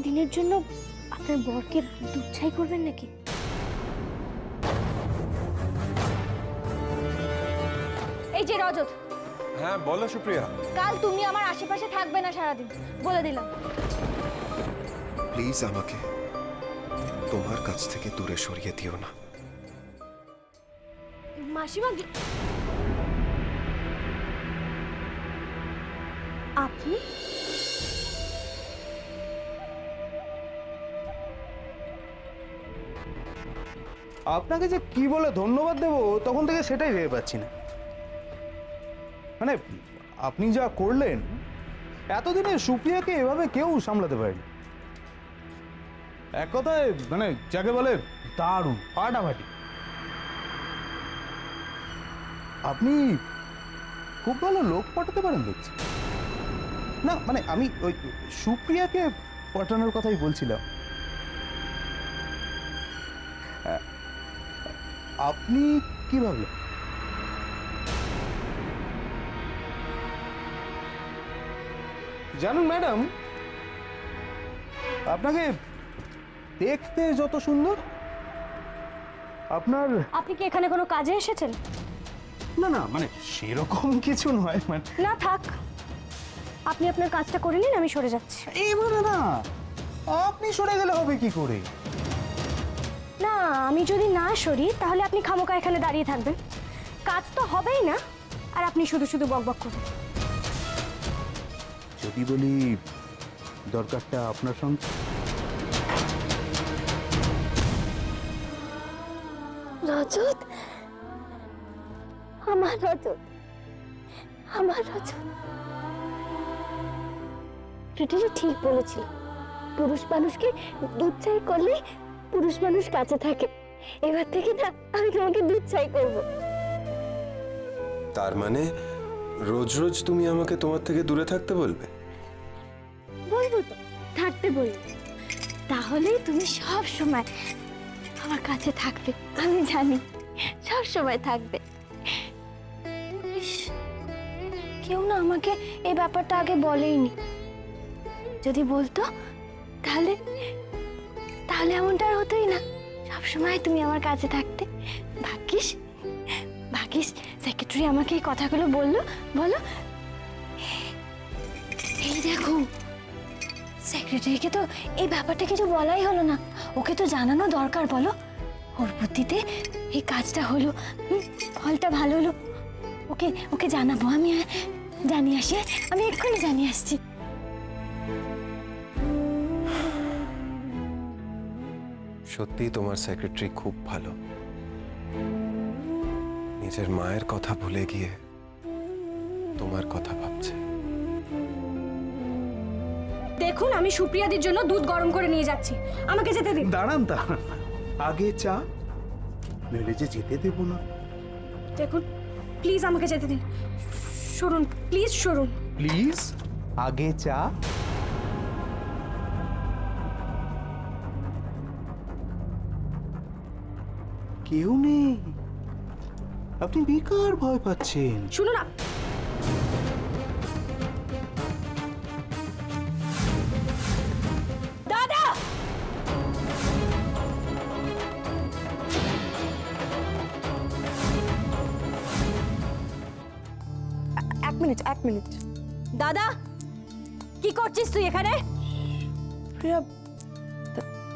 দিনের জন্য আপনার বরকে দুধ ছাই করবেন নাকি? এই যে রজত। হ্যাঁ বলো সুপ্রিয়া। কাল তুমি আমার আশেপাশে থাকবে না সারাদিন, বলে দিলাম। প্লিজ আমাকে তোমার কাছ থেকে দূরে সরিয়ে দিও না। মাসিমা, আপনি? আপনাকে যে কি বলে ধন্যবাদ দেব তখন থেকে সেটাই ভেবে পাচ্ছি না। মানে আপনি যা করলেন, এতদিনে সুপ্রিয়াকে এভাবে কেউ সামলাতে পারেনি। এক কথায় মানে যাকে বলে দারুণ, ফাটাফাটি। আপনি খুব ভালো লোক পটাতে পারেন দেখছি। না মানে আমি ওই সুপ্রিয়াকে পটানোর কথাই বলছিলাম। আপনি কি ভাবলেন? জানুন ম্যাডাম, আপনাকে দেখতে যত সুন্দর, আপনি কি এখানে কোনো কাজে এসেছেন? না না মানে সেরকম কিছু নয়। মানে না থাক, আপনি আপনার কাজটা করে নিন, আমি সরে যাচ্ছি। এবারে না, আপনি সরে গেলে হবে কি করে? না, আমি যদি না সরি তাহলে আপনি খামোকা এখানে দাঁড়িয়ে থাকবেন, কাজ তো হবেই না, আর আপনি শুধু শুধু বকবক করবেন। যদি বলি দরকারটা আপনার সঙ্গে। রজত, আমার রজত, আমার রজত। রিটিনি ঠিক বলেছিল, পুরুষ মানুষকে দুধ চাই করলে পুরুষ মানুষ কাছে থাকে। এবার থেকে না আমি তোমাকে দুধ চাই করব। তার মানে রোজ রোজ তুমি আমাকে তোমার থেকে দূরে থাকতে বলবে? বলবো তো, থাকতে বলবো, তাহলেই তুমি সব সময় আমার কাছে থাকবে। আমি জানি সব সময় থাকবে। কেউ না আমাকে এই ব্যাপারটা আগে বলেইনি, যদি বলতো তাহলে তাহলে এমনটা আর হতোই না। সবসময় তুমি আমার কাছে থাকতে। ভাগ্যিস ভাগ্যিস সেক্রেটারি আমাকে এই কথাগুলো বললো। বলো, এই দেখো, সেক্রেটারিকে তো এই ব্যাপারটা কিছু বলাই হলো না, ওকে তো জানানো দরকার। বলো, ওর বুদ্ধিতে এই কাজটা হলো, ফলটা ভালো হলো। ওকে ওকে জানাবো, আমি জানিয়ে আসি, আমি এক্ষুনি জানিয়ে আসছি। সত্যি তোমার সেক্রেটারি খুব ভালো, নিজের মায়ের কথা ভুলে গিয়ে তোমার কথা ভাবছে। দেখুন, আমি সুপ্রিয়াদির জন্য দুধ গরম করে নিয়ে যাচ্ছি, আমাকে যেতে দিন। দাঁড়ান, দাঁড়ান, আগে চা, নইলে যে যেতে দেবো না। দেখুন প্লিজ আমাকে যেতে দিন, সরুন প্লিজ, সরুন প্লিজ। আগে চা। কেউ নেই, আপনি বেকার ভয় পাচ্ছেন। শুনো না, দাদা। এক মিনিট দাদা, কি করছিস তুই এখানে? প্রিয়া,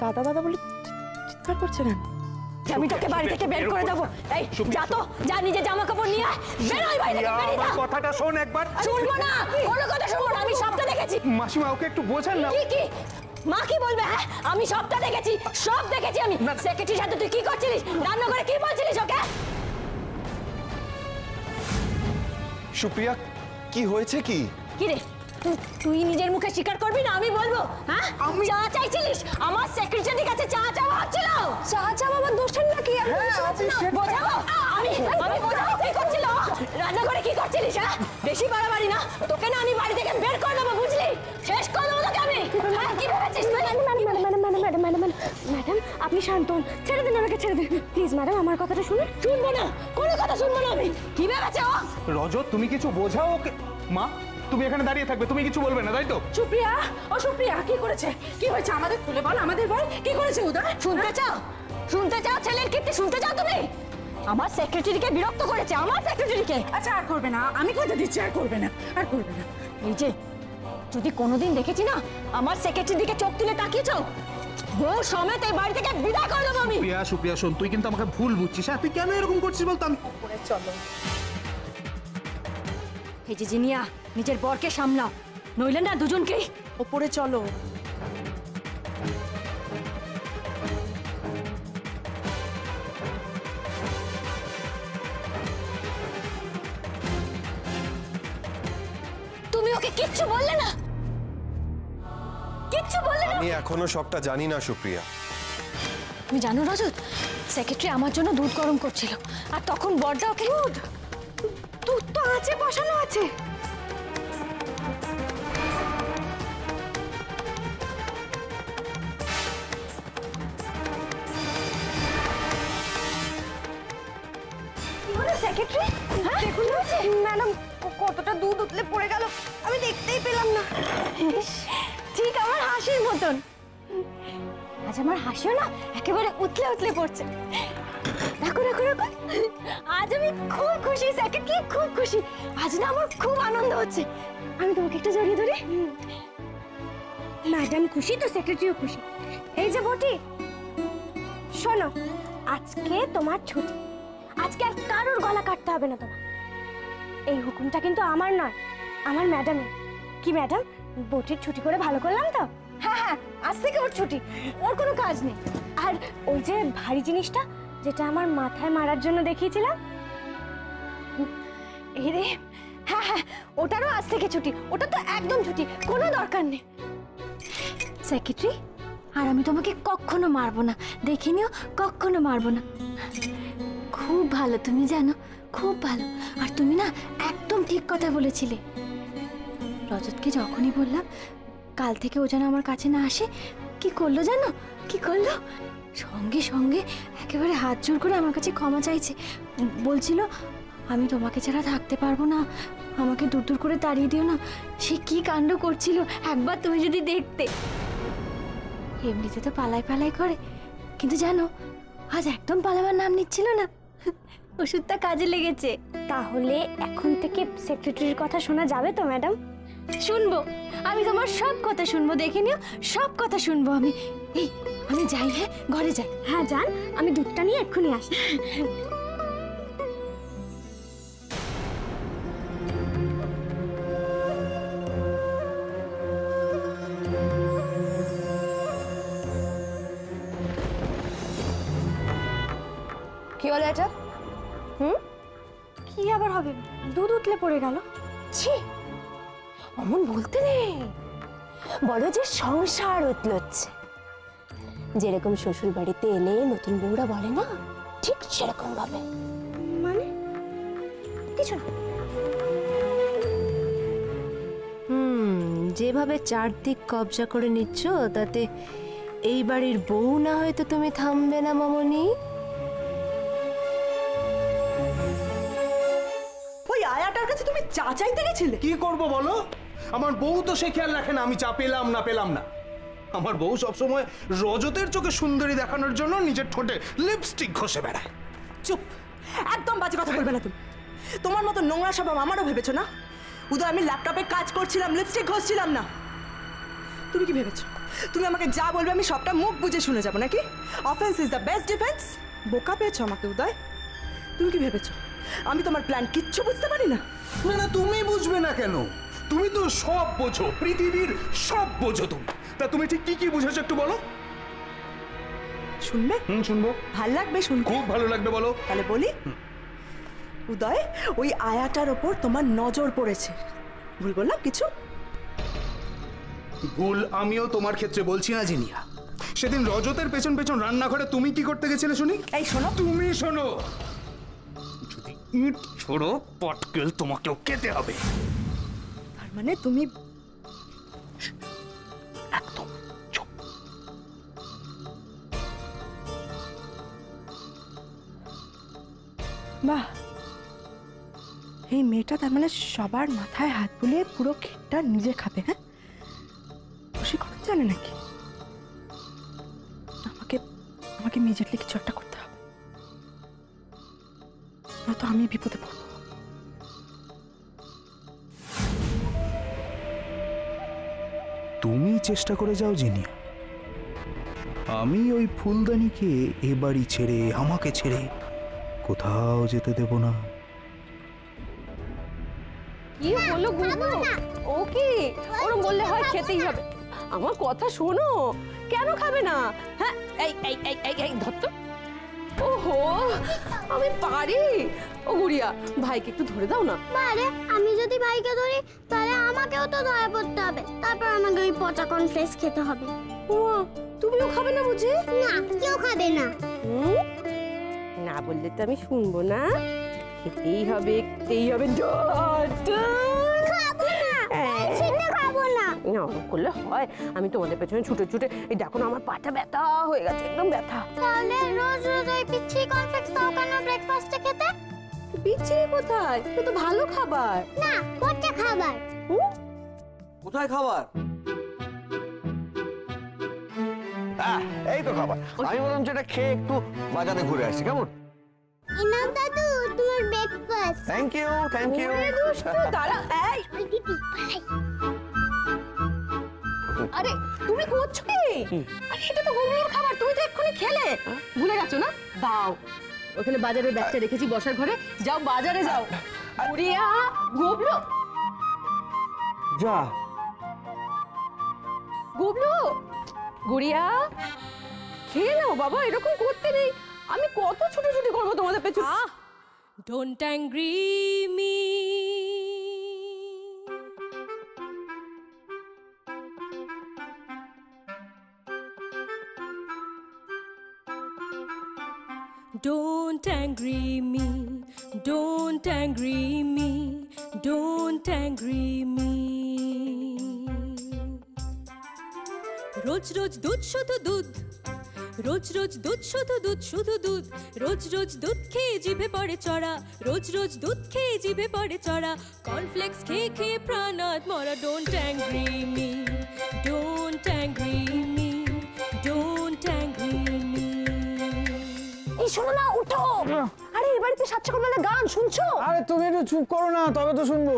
দাদা দাদা বলে চিৎকার করছে কেন? আমি তোকে বাড়ি থেকে বের করে দেবো। এই যা তো, যা নিজে জামা কাপড় নিয়ে আয়, বের হই বাড়ি থেকে, বেরিয়ে যা। কথাটা শোন একবার। শুনবো না, কোনো কথা শুনবো না, আমি সবটা দেখেছি। মাসিমা, ওকে একটু বোঝান না। কি মা কি বলবে? হ্যাঁ, আমি সবটা দেখেছি, সব দেখেছি আমি। সেক্রেটারির সাথে তুই কি করছিলিস? রান্না করে কি বলছিলিস ওকে? সুপ্রিয়া, কি হয়েছে? কি রে তুই নিজের মুখে স্বীকার করবি না আমি বলবো? হ্যাঁ, চা চাইছিলিস, আমার সেক্রেটারির কাছে চা চাওয়া হচ্ছিল। চা চাওয়া আমার দোষের নাকি? আমি বোঝাবো, আমি বোঝাবো কি করছিল। রান্না করে কি করছিলিস? হ্যাঁ, বেশি বাড়াবাড়ি না, তোকে না আমি বাড়ি থেকে বের করে দেবো, বুঝলি? শেষ করে দেবো তোকে আমি। কি ভেবেছিস? ম্যাডাম আপনি শান্ত হন, ছেড়ে দিন আমাকে, ছেড়ে দিন প্লিজ। ম্যাডাম আমার কথাটা শুনুন। শুনবো না, কোনো কথা শুনবো না আমি। কি ভেবেছে ও? রজত, তুমি কিছু বোঝাও ওকে। মা, তুমি এখানে দাঁড়িয়ে থাকবে, তুমি কিছু বলবে না, তাই তো? সুপ্রিয়া, ও সুপ্রিয়া, কি করেছে? কি হয়েছে আমাদের খুলে বল, আমাদের বল, কি করেছে উদয়? শুনতে চাও? শুনতে চাও ছেলের কীর্তি শুনতে চাও তুমি? আমার সেক্রেটারিকে বিরক্ত করেছে, আমার সেক্রেটারিকে। আচ্ছা আর করবে না, আমি কথা দিচ্ছি আর করবে না, আর করবে না। এই যে যদি কোনোদিন দেখেছি না আমার সেক্রেটারির দিকে চোখ তুলে তাকিয়েছো, বউ সমেত এই বাড়ি থেকে বিদায় করে দেবো আমি। সুপ্রিয়া, সুপ্রিয়া শোন, তুই কিন্তু আমাকে ভুল বুঝছিস। হ্যাঁ, তুই কেন এরকম করছিস বলতো? আমি চলো। এই যে জিনিয়া, নিজের বরকে সামলাও, নইলে না দুজনকেই। ওপরে চলো। তুমি ওকে কিচ্ছু বললে না, কিচ্ছু বললে না। আমি এখনো সবটা জানি না সুপ্রিয়া। তুমি জানো রজত, সেক্রেটারি আমার জন্য দুধ গরম করছিল, আর তখন বড়দা ওকে দুধ তো আছে বসানো আছে। সেক্রেটারি দেখুন ম্যাডাম, কতটা দুধ উতলে পড়ে গেল, আমি দেখতেই পেলাম না। ঠিক আমার হাসির মতন, আজ আমার হাসিও না একেবারে উতলে উতলে পড়ছে। দেখো দেখো দেখো, আজ আমি খুব খুশি সেক্রেটারি, খুব খুশি। আজ না আমার খুব আনন্দ হচ্ছে। আমি তোমাকে একটু জড়িয়ে ধরি। ম্যাডাম খুশি তো সেক্রেটারিও খুশি। এই যে বটি, শোনো, আজকে তোমার ছুটি, আজকে আর কারোর গলা কাটতে হবে না তোমার। এই হুকুমটা কিন্তু আমার নয়, আমার ম্যাডামের। কি ম্যাডাম, বটির ছুটি করে ভালো করলাম তো? হ্যাঁ হ্যাঁ, আজ থেকে ওর ছুটি, ওর কোনো কাজ নেই। আর ওই যে ভারী জিনিসটা যেটা আমার মাথায় মারার জন্য দেখিয়েছিলাম, এরে হ্যাঁ হ্যাঁ, ওটারও আজ থেকে ছুটি। ওটা তো একদম ছুটি, কোনো দরকার নেই। সেক্রেটারি, আর আমি তোমাকে কখনো মারবো না, দেখে নিও, কখনো মারবো না। খুব ভালো, তুমি জানো, খুব ভালো। আর তুমি না একদম ঠিক কথা বলেছিলে। রজতকে যখনই বললাম কাল থেকে ও যেন আমার কাছে না আসে, কি করলো জানো? কি করলো? সঙ্গে সঙ্গে একেবারে হাত জোর করে আমার কাছে ক্ষমা চাইছে। বলছিল আমি তোমাকে ছাড়া থাকতে পারবো না, আমাকে দূর দূর করে তাড়িয়ে দিও না। সে কি কাণ্ড করছিল একবার তুমি যদি দেখতে। এমনিতে তো পালাই পালাই করে, কিন্তু জানো আজ একদম পালাবার নাম নিচ্ছিল না। ওষুধটা কাজে লেগেছে। তাহলে এখন থেকে সেক্রেটারির কথা শোনা যাবে তো ম্যাডাম? শুনবো, আমি তোমার সব কথা শুনবো, দেখে নিও, সব কথা শুনবো আমি। এই আমি যাই, হ্যাঁ ঘরে যাই। হ্যাঁ যান, আমি দুধটা নিয়ে এক্ষুনি আসি। কি হলো এটা? কি আবার হবে? দুধ উতলে পড়ে গেল। ছি, অমন বলতে নেই, বলো যে সংসার উতলোচ্ছে। যেরকম শ্বশুর বাড়িতে এলে নতুন বউরা বলে না, ঠিক সেরকম ভাবে। মানে কিছু না। যেভাবে চারদিক কবজা করে নিচ্ছ, তাতে এই বাড়ির বউ না হয়তো তুমি থামবে না মামনি। ওই আয়াটার কাছে তুমি চা চাইতে গেছিলে? কি করব বলো? আমার বউ তো সে খেয়াল রাখে না আমি চা পেলাম না পেলাম না। আমার বউ সবসময় রজতের চোখে সুন্দরী দেখানোর জন্য নিজের ঠোঁটে লিপস্টিক ঘষে বেড়ায়। চুপ, একদম বাজে কথা বলবে না তুমি। তোমার মতো নোংরা স্বভাব আমারও ভেবেছো না? উদয়, আমি ল্যাপটপে কাজ করছিলাম, লিপস্টিক ঘষছিলাম না। তুমি কি ভেবেছো তুমি আমাকে যা বলবে আমি সবটা মুখ বুঝে শুনে যাবো নাকি? Offence is the best defence. বোকা পেয়েছো আমাকে উদয়। তুমি কি ভেবেছো আমি তোমার প্ল্যান কিচ্ছু বুঝতে পারি না? না না, তুমি বুঝবে না কেন? তুমি তো সব বোঝো, পৃথিবীর সব বোঝো তুমি। তা তুমি ঠিক কি কি বুঝেছো একটু বলো। শুনবে? শুনবো। ভাল লাগবে শুনতে? খুব ভালো লাগবে, বলো। তাহলে বলি, উদয়, ওই আয়াটার ওপর তোমার নজর পড়েছে। ভুল বললাম কিছু? ভুল আমিও তোমার ক্ষেত্রে বলছি না জিনিয়া। সেদিন রজতের পেছন পেছন রান্নাঘরে তুমি কি করতে গেছিলে শুনি? এই শোনো, তুমি শোনো, যদি ইট ছোড়ো পটকেল তোমাকেও খেতে হবে। তার মানে তুমি একদম চুপ। বাহ, এই মেয়েটা তার মানে সবার মাথায় হাত বুলিয়ে পুরো ক্ষেতটা নিজে খাবে। হ্যাঁ, প্রশিক্ষণ জানে নাকি? আমাকে আমাকে ইমিডিয়েটলি কিছু একটা করতে হবে, নয়তো আমি বিপদে পড়বো। তুমি চেষ্টা করে যাও জিনিয়া, আমি ওই ফুলদানিকে এ বাড়ি ছেড়ে, আমাকে ছেড়ে কোথাও যেতে দেব না। কি হলো গুগু? ও কি ওরম বললে হয়? খেতেই হবে। আমার কথা শোনো, কেন খাবে না? হ্যাঁ, এই এই এই এই এই ধর তো। ওহো, আমি পারি। ও গুড়িয়া, ভাইকে একটু ধরে দাও না। আরে আমি যদি ভাইকে ধরি তাহলে আমাকেও তো ধরা পড়তে হবে, তারপর আমাকে ওই পচা কর্নফ্লেক্স খেতে হবে। ওমা, তুমিও খাবে না বুঝি? না, কেউ খাবে না। না বললে তো আমি শুনবো না। খেতেই হবে, খেতেই হবে। খাবো না, সেটা খাবো না। না করলে হয়? আমি তোমাদের পেছনে ছুটে ছুটে, এই দেখো না আমার পাটা ব্যথা হয়ে গেছে, একদম ব্যথা। তাহলে রোজ রোজ ওই পিচ্ছি কর্নফ্লেক্স দাও কেন ব্রেকফাস্টে খেতে? বিচ্ছিরি কোথায়? এটা তো ভালো খাবার। না, পচা খাবার। কোথায় খাবার? এই তো খাবার। আমি বললাম যেটা খেয়ে একটু বাজারে ঘুরে আসি, কেমন? এই নাও দাদু, তোমার breakfast. Thank you, thank you. ওরে দুষ্টু, দাঁড়া। এই, ওই দিদি ভাই। আরে তুমি করছো কি? আরে এটা তো গুগলির খাবার, তুমি তো এক্ষুনি খেলে। ভুলে গেছো না? দাও, ওখানে বাজারের ব্যাগটা রেখেছি বসার ঘরে। যাও বাজারে যাও। গুড়িয়া, গুবলু, যা। গুবলু, গুড়িয়া, খেয়ে নাও বাবা, এরকম করতে নেই। আমি কত ছুটোছুটি করবো তোমাদের পেছনে। Don't angry me. Don't angry me, don't angry me, don't angry me. রোজ রোজ দুধ শুধু দুধ, রোজ রোজ দুধ শুধু দুধ, শুধু দুধ, রোজ রোজ দুধ খেয়ে জিভে পড়ে চড়া, রোজ রোজ দুধ খেয়ে জিভে পড়ে চড়া, কর্নফ্লেক্স খেয়ে খেয়ে প্রাণাত মরা। Don't angry me, don't angry me, don't angry me. এই শোনো না, উঠো। আরে এই বাড়িতে সাত সকালবেলা গান শুনছো? আরে তুমি একটু চুপ করো না, তবে তো শুনবো।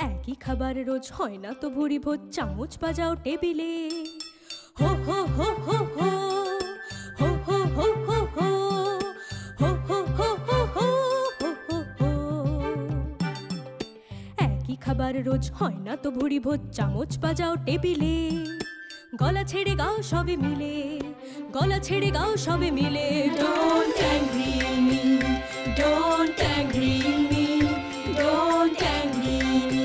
একই খাবার রোজ হয় না তো ভুরি ভোজ, চামচ বাজাও টেবিলে। হো হো হো হো হো, হো হো হো হো হো, হো হো হো হো হো, হো হো হো। একই খাবার রোজ হয় না তো ভুরি ভোজ, চামচ বাজাও টেবিলে। গলা ছেড়ে গাও সবে মিলে, গলা ছেড়ে গাও সবে মিলে। Don't angry me, don't angry me, don't angry me.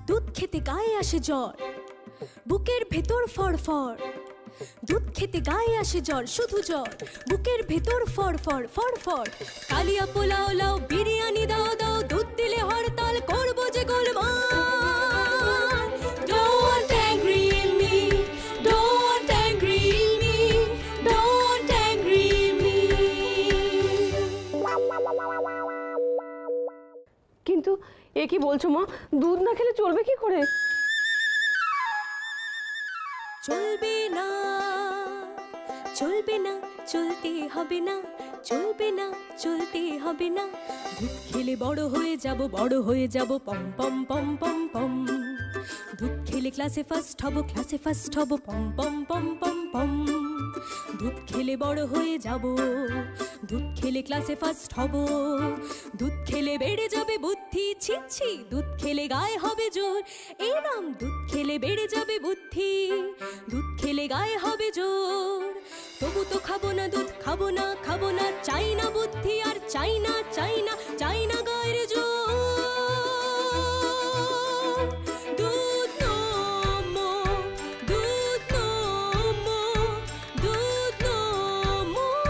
দুধ খেতে গায়ে আসে জ্বর, বুকের ভেতর ফড়ফড়। দুধ খেতে গায়ে আসে জ্বর, শুধু জ্বর, বুকের ভেতর ফড়ফড় ফড়ফড়। কালিয়া পোলাও লাও, বিরিয়ানি দাও দাও, দুধ দিলে হরতাল করবো যে গোলমাল। Don't angry me, don't angry me, don't angry me. কিন্তু এ কি বলছো মা? দুধ না খেলে চলবে কি করে? চলবে না, চলবে না, চলতে হবে না, চলবে না, চলতে হবে না। দুধ খেলে বড় হয়ে যাব, বড় হয়ে যাব, পম পম পম পম পম। দুধ খেলে ক্লাসে ফার্স্ট হব, ক্লাসে ফার্স্ট হব, পম পম পম পম পম। দুধ খেলে বড় হয়ে যাব, দুধ খেলে ক্লাসে ফার্স্ট হব। দুধ খেলে বেড়ে যাবে বুদ্ধি, ছি ছি, দুধ খেলে গায়ে হবে জোর। এরম দুধ খেলে বেড়ে যাবে বুদ্ধি, দুধ খেলে গায়ে হবে জোর। তবু তো খাবো না দুধ, খাবো না, খাবো না, চাই না বুদ্ধি আর চাই না, চাই না, চাই না গায়ের জোর। দুধ নো more, দুধ নো more, দুধ নো more.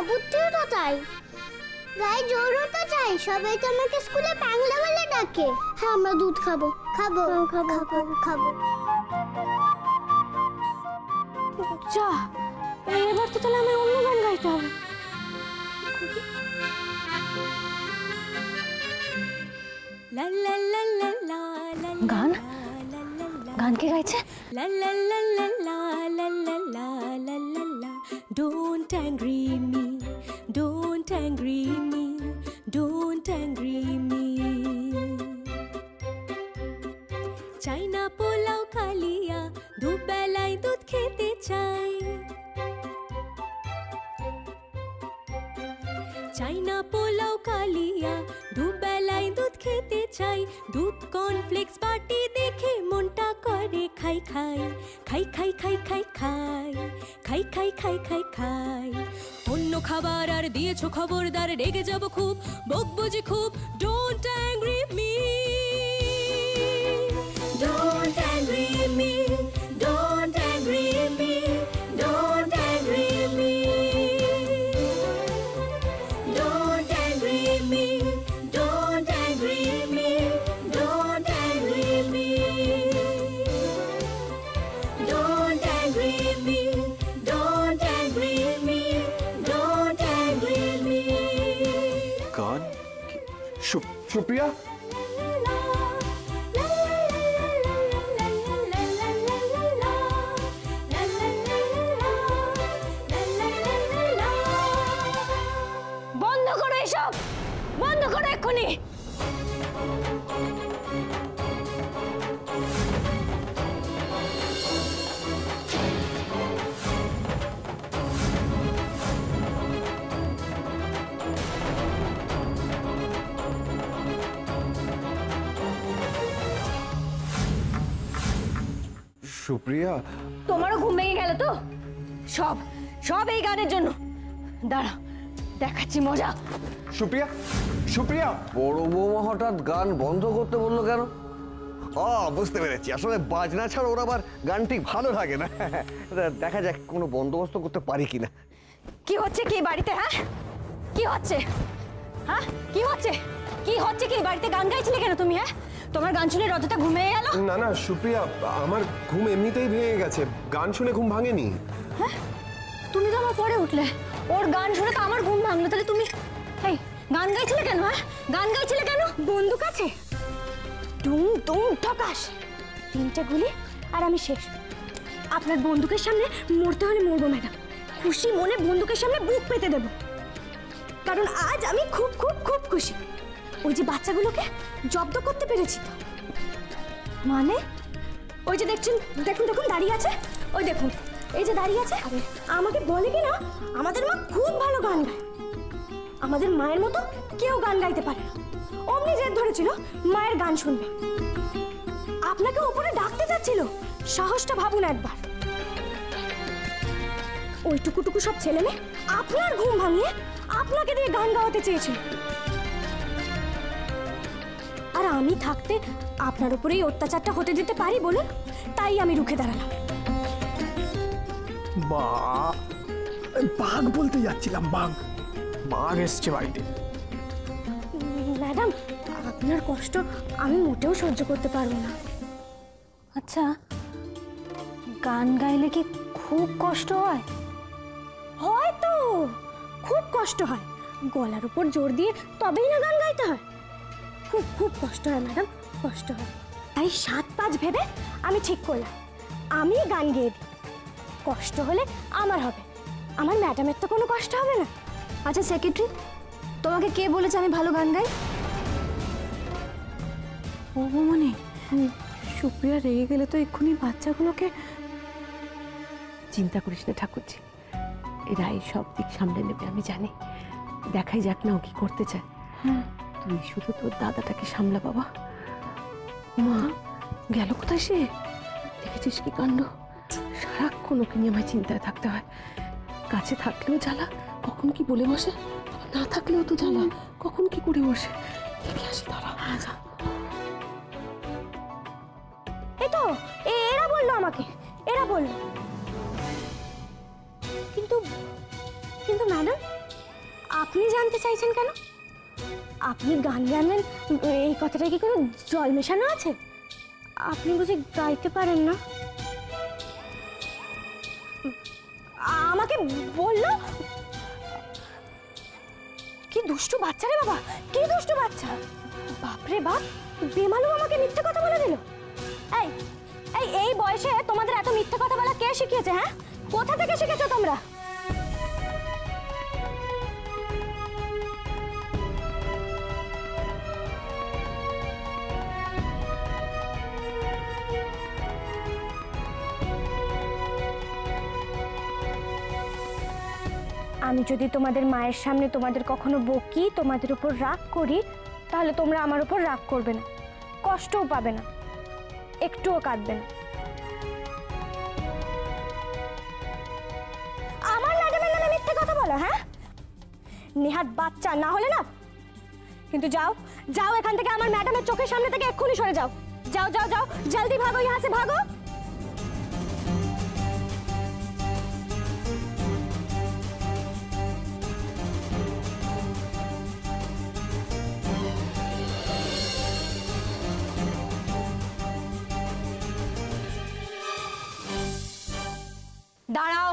বুদ্ধিও তো চাই, গায়ে জোরও তো চাই। সবাই তো আমাকে স্কুলে বাংলা বলে ডাকে। হ্যাঁ, আমরা দুধ খাবো খাবো খাবো খাবো। যা, এবার তো তাহলে আমার অন্য গান গাইতে হবে। লা লা লা লা লা লা গান? গান কে গাইছে? লা লা লা লা লা লা লা লা লা লা লা Don't angry me, don't angry me, don't angry me. চাই না পোলাও কালিয়া, দুবেলায় দুধ খেতে চাই। চাই না পোলাও কালিয়া, দুবেলায় দুধ খেতে চাই। দুধ কর্নফ্লেক্স বাটি দেখে মনটা করে খাই খাই খাই খাই খাই খাই খাই খাই খাই খাই খাই খাই। অন্য খাবার আর দিয়েছো খবরদার, রেগে যাব খুব, বকবো যে খুব। Don't angry me, don't angry me, don't angry me, don't angry me, don't angry me, don't angry me, don't angry me, don't angry me, don't angry me, don't angry me. গান? সুপ্রিয়া, বন্ধ করো এসব, বন্ধ করো এক্ষুনি। সুপ্রিয়া, তোমারও ঘুম ভেঙে গেল তো? সব সব এই গানের জন্য। দাঁড়া, দেখাচ্ছি মজা। সুপ্রিয়া, সুপ্রিয়া। বড় বৌমা হঠাৎ গান বন্ধ করতে বললো কেন? বুঝতে পেরেছি, আসলে বাজনা ছাড়া ওর আবার গান ঠিক ভালো লাগে না। দেখা যাক কোনো বন্দোবস্ত করতে পারি কিনা। কি হচ্ছে কি বাড়িতে? হ্যাঁ, কি হচ্ছে? হ্যাঁ, কি হচ্ছে? কি হচ্ছে কি বাড়িতে? গান গাইছিলে কেন তুমি? হ্যাঁ, তোমার গান শুনে রথটা ঘুমিয়ে গেল? না না সুপ্রিয়া, আমার ঘুম এমনিতেই ভেঙে গেছে, গান শুনে ঘুম ভাঙেনি। হ্যাঁ, তুমি তো আমার পরে উঠলে, ওর গান শুনে তো আমার ঘুম ভাঙলো। তাহলে তুমি এই গান গাইছিলে কেন? হ্যাঁ, গান গাইছিলে কেন? বন্দুক আছে, টুং টুং ঠকাস, 3টে গুলি আর আমি শেষ। আপনার বন্দুকের সামনে মরতে হলে মরবো ম্যাডাম, খুশি মনে বন্দুকের সামনে বুক পেতে দেব। কারণ আজ আমি খুব খুব খুব খুশি। ওই যে বাচ্চাগুলোকে জব্দ করতে পেরেছি তো। মানে ওই যে দেখছেন, দেখুন দেখুন দাঁড়িয়ে আছে, ওই দেখুন এই যে দাঁড়িয়ে আছে। আমাকে বলে কি না, আমাদের মা খুব ভালো গান গায়, আমাদের মায়ের মতো কেউ গান গাইতে পারে না। অমনি জেদ ধরেছিল মায়ের গান শুনবে। আপনাকে উপরে ডাকতে যাচ্ছিল, সাহসটা ভাবুন একবার। ওইটুকুটুকু সব ছেলে মেয়ে আপনার ঘুম ভাঙিয়ে আপনাকে দিয়ে গান গাওয়াতে চেয়েছিল। আর আমি থাকতে আপনার উপরেই অত্যাচারটা হতে দিতে পারি বলুন? তাই আমি রুখে দাঁড়ালাম। বাঘ বলতে যাচ্ছিলাম, বাঘ বাঘ এসছে বাড়িতে। ম্যাডাম, আপনার কষ্ট আমি মোটেও সহ্য করতে পারবো না। আচ্ছা, গান গাইলে কি খুব কষ্ট হয়? হয়তো খুব কষ্ট হয়, গলার উপর জোর দিয়ে তবেই না গান গাইতে হয়। খুব খুব কষ্ট হয় ম্যাডাম, কষ্ট হয়। তাই 7-5 ভেবে আমি ঠিক করলাম আমি গান গেয়ে দিই। কষ্ট হলে আমার হবে, আমার ম্যাডামের তো কোনো কষ্ট হবে না। আচ্ছা সেক্রেটারি, তোমাকে কে বলেছে আমি ভালো গান গাই? ও মানে সুপ্রিয়া রেগে গেলে তো এক্ষুনি বাচ্চাগুলোকে। চিন্তা করিস না ঠাকুরজি, এরা এই সব দিক সামলে নেবে, আমি জানি। দেখাই যাক না ও কি করতে চায়। তুই শুধু তোর দাদাটাকে সামলা বাবা। মা গেল কোথায় সে? দেখেছিস কি কাণ্ড? সারাক্ষণ ওকে নিয়ে আমায় চিন্তায় থাকতে হয়। কাছে থাকলেও জ্বালা, কখন কি বলে বসে, না থাকলেও তো জ্বালা, কখন কি করে বসে। দেখে আসি দাঁড়া। এই তো এরা বললো আমাকে, এরা বললো। কিন্তু কিন্তু ম্যাডাম, আপনি জানতে চাইছেন কেন? আপনি গান জানেন, এই কথাটা কি কোনো জল মেশানো আছে? আপনি বুঝি গাইতে পারেন না? আমাকে বললো। কি দুষ্টু বাচ্চা রে বাবা, কি দুষ্টু বাচ্চা! বাপরে বাপ, বেমালুম আমাকে মিথ্যে কথা বলে দিল। এই এই এই বয়সে তোমাদের এত মিথ্যে কথা বলা কে শিখিয়েছে? হ্যাঁ, কোথা থেকে শিখেছো তোমরা? আমি যদি তোমাদের মায়ের সামনে তোমাদের কখনো বকি, তোমাদের উপর রাগ করি, তাহলে তোমরা আমার উপর রাগ করবে না, কষ্টও পাবে না, একটুও কাঁদবে না। আমার ম্যাডামের নামে মিথ্যে কথা বলো? হ্যাঁ, নেহাত বাচ্চা না হলে না। কিন্তু যাও যাও এখান থেকে, আমার ম্যাডামের চোখের সামনে থেকে এক্ষুনি সরে যাও। যাও যাও যাও, জলদি ভাগো, यहाँ से ভাগো। দাঁড়াও।